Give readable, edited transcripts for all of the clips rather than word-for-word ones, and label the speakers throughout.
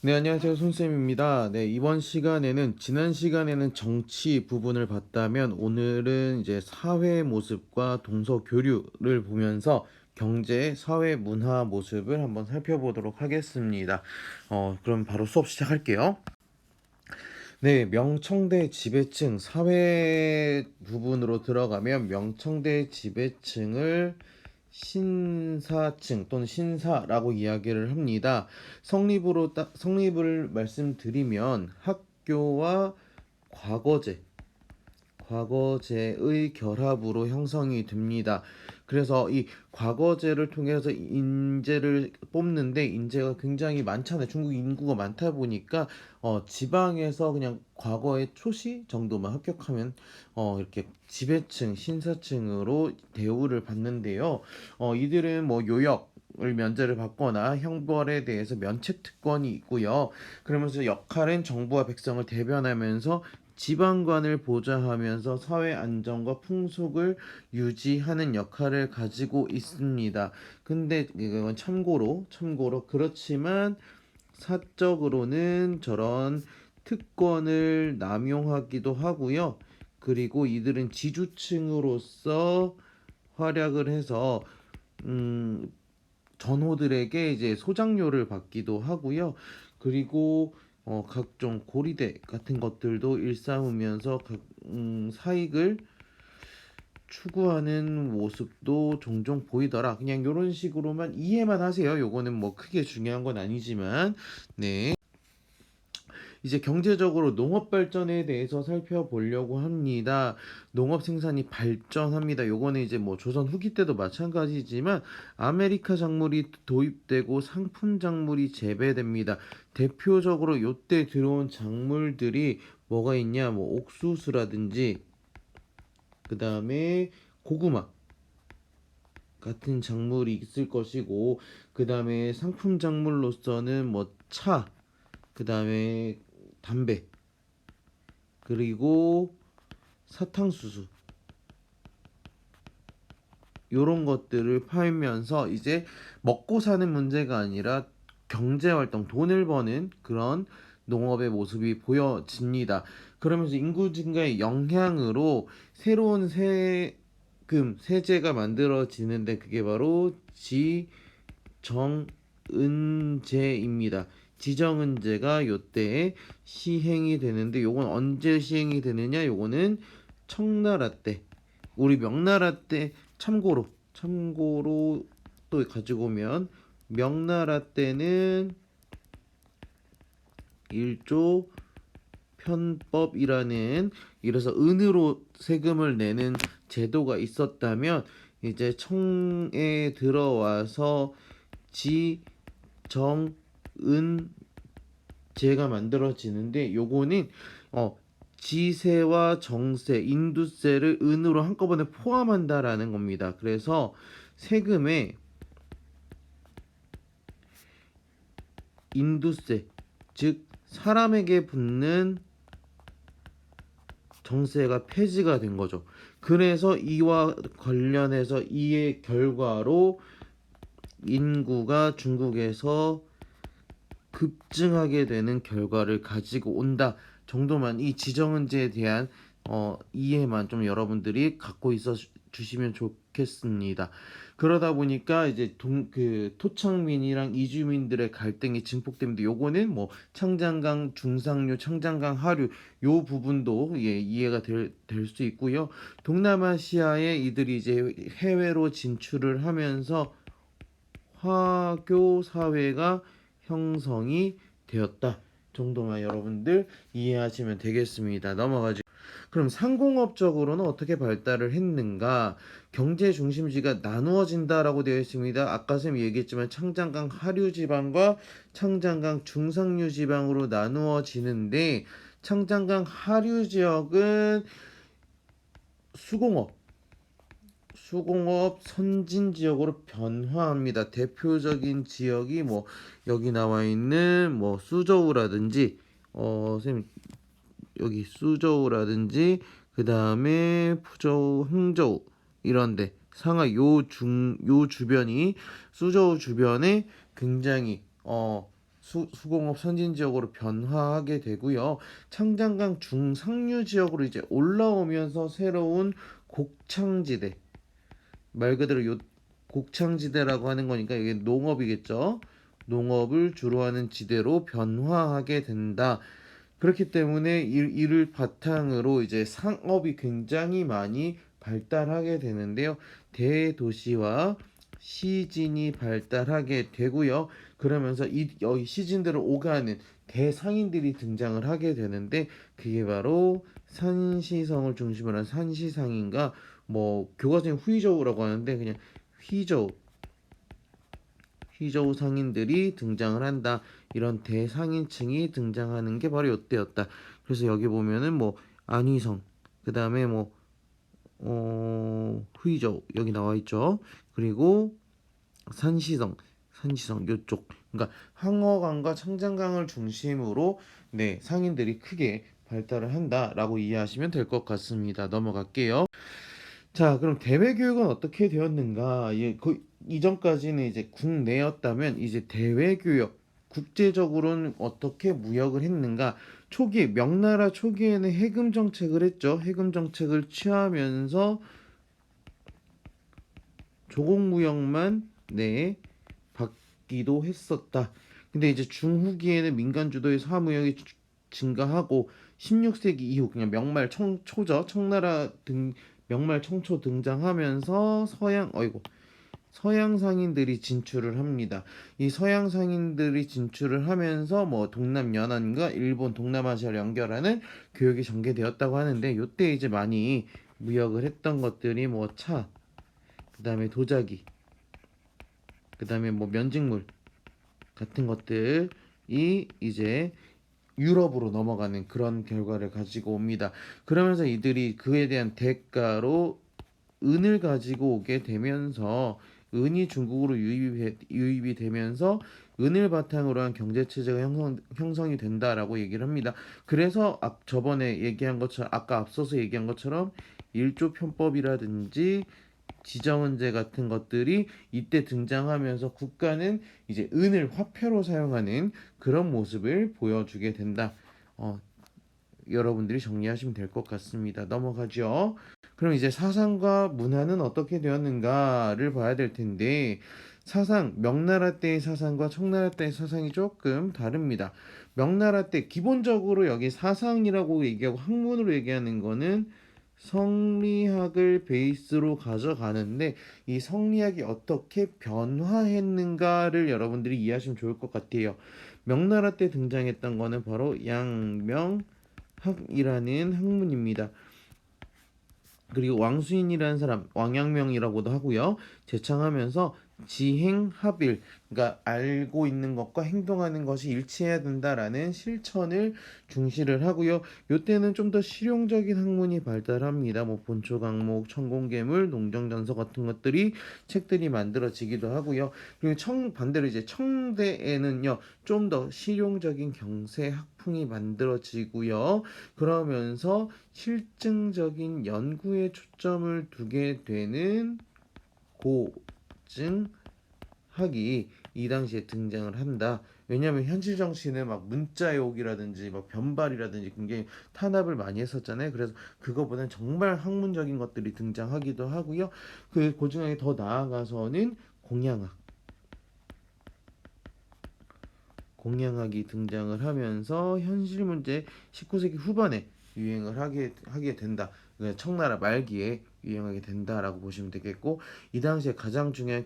Speaker 1: 네, 안녕하세요. 손쌤입니다. 네, 이번 시간에는, 지난 시간에는 정치 부분을 봤다면, 오늘은 이제 사회 모습과 동서 교류를 보면서 경제, 사회, 문화 모습을 한번 살펴보도록 하겠습니다. 그럼 바로 수업 시작할게요. 네, 명청대 지배층, 사회 부분으로 들어가면 명청대 지배층을 신사층 또는 신사라고 이야기를 합니다. 성립을 말씀드리면 학교와 과거제, 과거제의 결합으로 형성이 됩니다. 그래서 이 과거제를 통해서 인재를 뽑는데 인재가 굉장히 많잖아요. 중국 인구가 많다 보니까 지방에서 그냥 과거의 초시 정도만 합격하면 이렇게 지배층, 신사층으로 대우를 받는데요. 이들은 뭐 요역 을 면제를 받거나 형벌에 대해서 면책 특권이 있고요. 그러면서 역할은 정부와 백성을 대변하면서 지방관을 보좌하면서 사회 안정과 풍속을 유지하는 역할을 가지고 있습니다. 근데 이건 참고로 그렇지만 사적으로는 저런 특권을 남용하기도 하고요. 그리고 이들은 지주층으로서 활약을 해서 음, 전호들에게 이제 소장료를 받기도 하고요. 그리고 각종 고리대 같은 것들도 일삼으면서 사익을 추구하는 모습도 종종 보이더라. 그냥 이런 식으로만 이해만 하세요. 요거는 뭐 크게 중요한 건 아니지만, 네. 이제 경제적으로 농업 발전에 대해서 살펴보려고 합니다. 농업 생산이 발전합니다. 요거는 이제 뭐 조선 후기 때도 마찬가지지만 아메리카 작물이 도입되고 상품 작물이 재배됩니다. 대표적으로 요때 들어온 작물들이 뭐가 있냐? 뭐 옥수수라든지 그다음에 고구마 같은 작물이 있을 것이고 그다음에 상품 작물로서는 뭐 차, 그다음에 담배, 그리고 사탕수수 요런 것들을 팔면서 이제 먹고 사는 문제가 아니라 경제활동, 돈을 버는 그런 농업의 모습이 보여집니다. 그러면서 인구 증가의 영향으로 새로운 세제가 만들어지는데 그게 바로 지정은제입니다. 지정은제가 요때 시행이 되는데 요건 언제 시행이 되느냐? 요거는 청나라 때, 우리 명나라 때 참고로 또 가지고 오면 명나라 때는 일조 편법이라는, 이래서 은으로 세금을 내는 제도가 있었다면 이제 청에 들어와서 지정은제가 만들어지는데 요거는 어 지세와 정세, 인두세를 은으로 한꺼번에 포함한다라는 겁니다. 그래서 세금에 인두세, 즉 사람에게 붙는 정세가 폐지가 된 거죠. 그래서 이와 관련해서 이의 결과로 인구가 중국에서 급증하게 되는 결과를 가지고 온다 정도만, 이 지정은제에 대한 이해만 좀 여러분들이 갖고 있어 주시면 좋겠습니다. 그러다 보니까 이제 토착민이랑 이주민들의 갈등이 증폭됩니다. 요거는 뭐 창장강 중상류, 창장강 하류 요 부분도 이해가 될 수 있고요. 동남아시아에 이들이 이제 해외로 진출을 하면서 화교 사회가 형성이 되었다 정도만 여러분들 이해하시면 되겠습니다. 넘어가죠. 그럼 상공업적으로는 어떻게 발달을 했는가? 경제 중심지가 나누어진다라고 되어 있습니다. 아까 쌤 얘기했지만 창장강 하류 지방과 창장강 중상류 지방으로 나누어지는데 창장강 하류 지역은 수공업 선진 지역으로 변화합니다. 대표적인 지역이 뭐 여기 나와 있는 뭐 수저우라든지 선생님 여기 수저우라든지 그 다음에 푸저우, 흥저우 이런데 상하 요 주변이 수저우 주변에 굉장히 수공업 선진 지역으로 변화하게 되고요. 창장강 중상류 지역으로 이제 올라오면서 새로운 곡창지대, 말 그대로 요 곡창지대라고 하는 거니까 이게 농업이겠죠. 농업을 주로 하는 지대로 변화하게 된다. 그렇기 때문에 이를 바탕으로 이제 상업이 굉장히 많이 발달하게 되는데요. 대도시와 시진이 발달하게 되고요. 그러면서 이 시진들을 오가는 대상인들이 등장을 하게 되는데 그게 바로 산시성을 중심으로 한 산시상인가 뭐 교과서에 후이저우라고 하는데 그냥 휘저우 휘저우 상인들이 등장을 한다. 이런 대상인층이 등장하는 게 바로 이때였다. 그래서 여기 보면은 뭐 안희성, 그 다음에 뭐 후이저우 여기 나와 있죠. 그리고 산시성, 산시성 요쪽. 그러니까 항어강과 창장강을 중심으로 네 상인들이 크게 발달을 한다라고 이해하시면 될 것 같습니다. 넘어갈게요. 자, 그럼 대외 교육은 어떻게 되었는가? 예, 그 이전까지는 이제 국내였다면 이제 대외 교육, 국제적으로는 어떻게 무역을 했는가? 명나라 초기에는 해금 정책을 했죠. 해금 정책을 취하면서 조공 무역만 네 받기도 했었다. 근데 이제 중후기에는 민간 주도의 사무역이 증가하고 16세기 이후 그냥 초죠. 청나라 등 명말 청초 등장하면서 서양 상인들이 진출을 합니다. 이 서양 상인들이 진출을 하면서 뭐 동남 연안과 일본 동남아시아를 연결하는 교역이 전개되었다고 하는데 요때 이제 많이 무역을 했던 것들이 뭐 차, 그다음에 도자기, 그다음에 뭐 면직물 같은 것들이 이제 유럽으로 넘어가는 그런 결과를 가지고 옵니다. 그러면서 이들이 그에 대한 대가로 은을 가지고 오게 되면서 은이 중국으로 유입이 되면서 은을 바탕으로 한 경제 체제가 형성이 된다라고 얘기를 합니다. 그래서 저번에 얘기한 것처럼 아까 앞서서 얘기한 것처럼 일조 편법이라든지 지정은제 같은 것들이 이때 등장하면서 국가는 이제 은을 화폐로 사용하는 그런 모습을 보여주게 된다. 어, 여러분들이 정리하시면 될 것 같습니다. 넘어가죠. 그럼 이제 사상과 문화는 어떻게 되었는가를 봐야 될 텐데 명나라 때의 사상과 청나라 때의 사상이 조금 다릅니다. 명나라 때 기본적으로 여기 사상이라고 얘기하고 학문으로 얘기하는 거는 성리학을 베이스로 가져가는데 이 성리학이 어떻게 변화했는가를 여러분들이 이해하시면 좋을 것 같아요. 명나라 때 등장했던 거는 바로 양명학이라는 학문입니다. 그리고 왕수인이라는 사람, 왕양명이라고도 하고요. 제창하면서 지행합일, 그러니까 알고 있는 것과 행동하는 것이 일치해야 된다라는 실천을 중시를 하고요. 요때는 좀 더 실용적인 학문이 발달합니다. 뭐 본초강목, 천공괴물, 농정전서 같은 것들이 책들이 만들어지기도 하고요. 그리고 반대로 이제 청대에는요, 좀 더 실용적인 경세 학풍이 만들어지고요. 그러면서 실증적인 연구에 초점을 두게 되는 고증학이 이 당시에 등장을 한다. 왜냐하면 현실 정치는 막 문자욕이라든지 막 변발이라든지 굉장히 탄압을 많이 했었잖아요. 그래서 그거보다는 정말 학문적인 것들이 등장하기도 하고요. 그 고증학이 더 나아가서는 공양학이 등장을 하면서 현실 문제 19세기 후반에 유행을 하게 된다. 청나라 말기에 유행하게 된다라고 보시면 되겠고 이 당시에 가장 중요한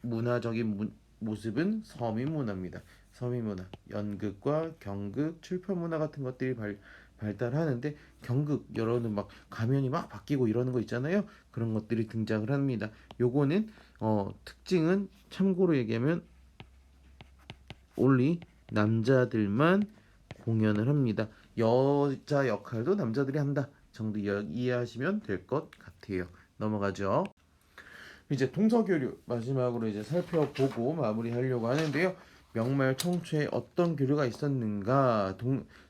Speaker 1: 문화적인 모습은 서민 문화입니다. 서민 문화, 연극과 경극, 출판 문화 같은 것들이 발달하는데 경극 여러분 막 가면이 막 바뀌고 이러는 거 있잖아요. 그런 것들이 등장을 합니다. 요거는 특징은 참고로 얘기하면 only 남자들만 공연을 합니다. 여자 역할도 남자들이 한다 정도 이해하시면 될 것 같아요. 넘어가죠. 이제 동서교류 마지막으로 이제 살펴보고 마무리하려고 하는데요. 명말 청초에 어떤 교류가 있었는가?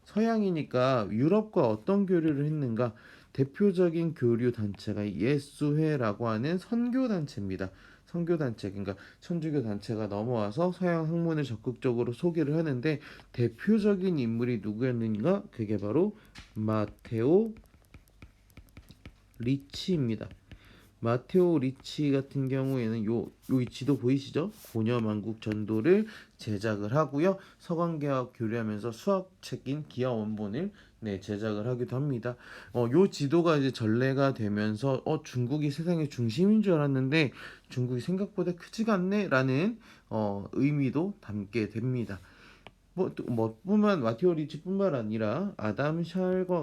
Speaker 1: 서양이니까 유럽과 어떤 교류를 했는가? 대표적인 교류 단체가 예수회라고 하는 선교 단체입니다. 선교 단체, 그러니까 천주교 단체가 넘어와서 서양 학문을 적극적으로 소개를 하는데 대표적인 인물이 누구였는가? 그게 바로 마테오 리치입니다. 마테오 리치 같은 경우에는 이 지도 보이시죠? 고려만국 전도를 제작을 하고요. 서강계와 교류하면서 수학책인 기하 원본을 제작을 하기도 합니다. 요 지도가 이제 전래가 되면서 중국이 세상의 중심인 줄 알았는데 중국이 생각보다 크지가 않네라는 의미도 담게 됩니다. 뿐만 마테오 리치뿐만 아니라 아담 샬과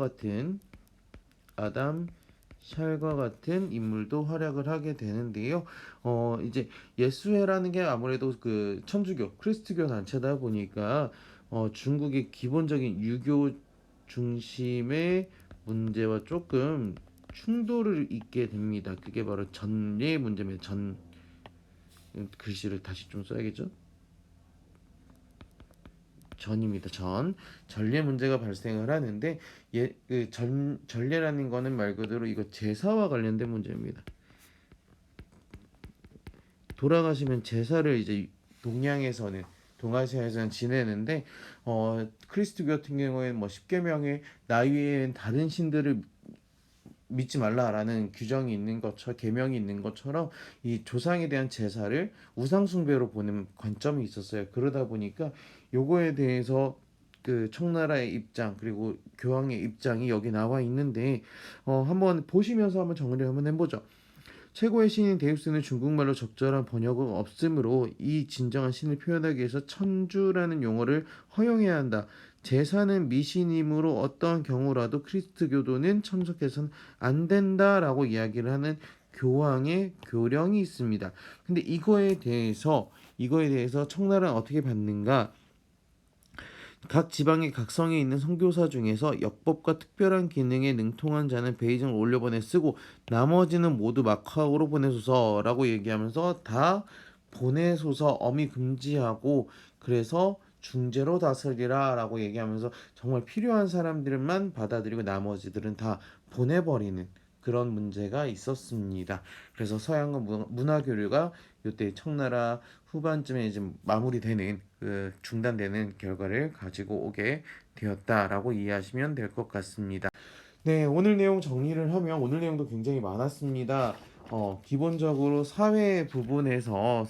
Speaker 1: 같은 인물도 활약을 하게 되는데요. 이제 예수회라는 게 아무래도 그 천주교, 크리스트교 단체다 보니까 중국의 기본적인 유교 중심의 문제와 조금 충돌을 잇게 됩니다. 그게 바로 전례 문제입니다. 글씨를 다시 좀 써야겠죠? 전입니다. 전례 문제가 발생을 하는데 전례라는 거는 말 그대로 이거 제사와 관련된 문제입니다. 돌아가시면 제사를 이제 동아시아에서는 지내는데 크리스트교 같은 경우에는 뭐 십계명에 나 외에는 다른 신들을 믿지 말라라는 규정이 있는 것처럼 계명이 있는 것처럼 이 조상에 대한 제사를 우상 숭배로 보는 관점이 있었어요. 그러다 보니까 요거에 대해서 그 청나라의 입장 그리고 교황의 입장이 여기 나와 있는데 한번 보시면서 한번 정리를 한번 해보죠. 최고의 신인 데우스는 중국말로 적절한 번역어가 없으므로 이 진정한 신을 표현하기 위해서 천주라는 용어를 허용해야 한다. 제사는 미신이므로 어떠한 경우라도 크리스트교도는 참석해서는 안 된다라고 이야기를 하는 교황의 교령이 있습니다. 근데 이거에 대해서 청나라는 어떻게 받는가? 각 지방의 각성에 있는 선교사 중에서 역법과 특별한 기능에 능통한 자는 베이징을 올려보내 쓰고 나머지는 모두 마카오로 보내소서라고 얘기하면서 다 보내소서 엄히 금지하고 그래서 중재로 다스리라라고 얘기하면서 정말 필요한 사람들만 받아들이고 나머지들은 다 보내버리는 그런 문제가 있었습니다. 그래서 서양과 문화 교류가 이때 청나라 후반쯤에 이제 마무리되는 중단되는 결과를 가지고 오게 되었다라고 이해하시면 될 것 같습니다. 네, 오늘 내용 정리를 하면 오늘 내용도 굉장히 많았습니다. 기본적으로 사회 부분에서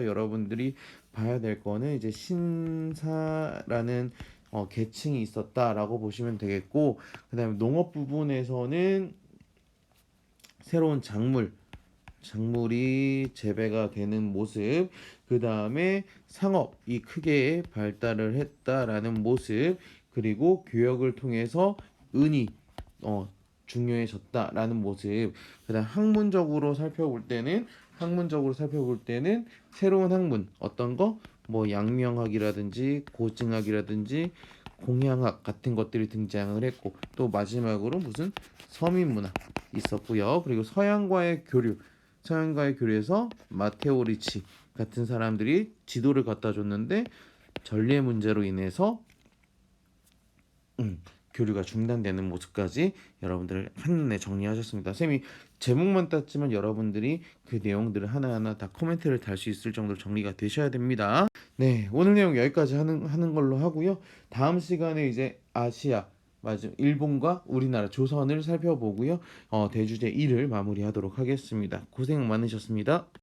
Speaker 1: 여러분들이 봐야 될 거는 이제 신사라는 계층이 있었다라고 보시면 되겠고, 그다음에 농업 부분에서는 새로운 작물이 재배가 되는 모습, 그 다음에 상업이 크게 발달을 했다라는 모습, 그리고 교역을 통해서 은이 중요해졌다라는 모습. 그다음 학문적으로 살펴볼 때는 새로운 학문 어떤 거? 뭐 양명학이라든지 고증학이라든지 공양학 같은 것들이 등장을 했고 또 마지막으로 무슨 서민문학 있었고요. 그리고 서양과의 교류에서 마테오 리치 같은 사람들이 지도를 갖다 줬는데 전례 문제로 인해서 교류가 중단되는 모습까지 여러분들 한눈에 정리하셨습니다. 쌤이 제목만 땄지만 여러분들이 그 내용들을 하나하나 다 코멘트를 달 수 있을 정도로 정리가 되셔야 됩니다. 네, 오늘 내용 여기까지 하는 걸로 하고요. 다음 시간에 이제 아시아, 맞아, 일본과 우리나라 조선을 살펴보고요. 대주제 1을 마무리하도록 하겠습니다. 고생 많으셨습니다.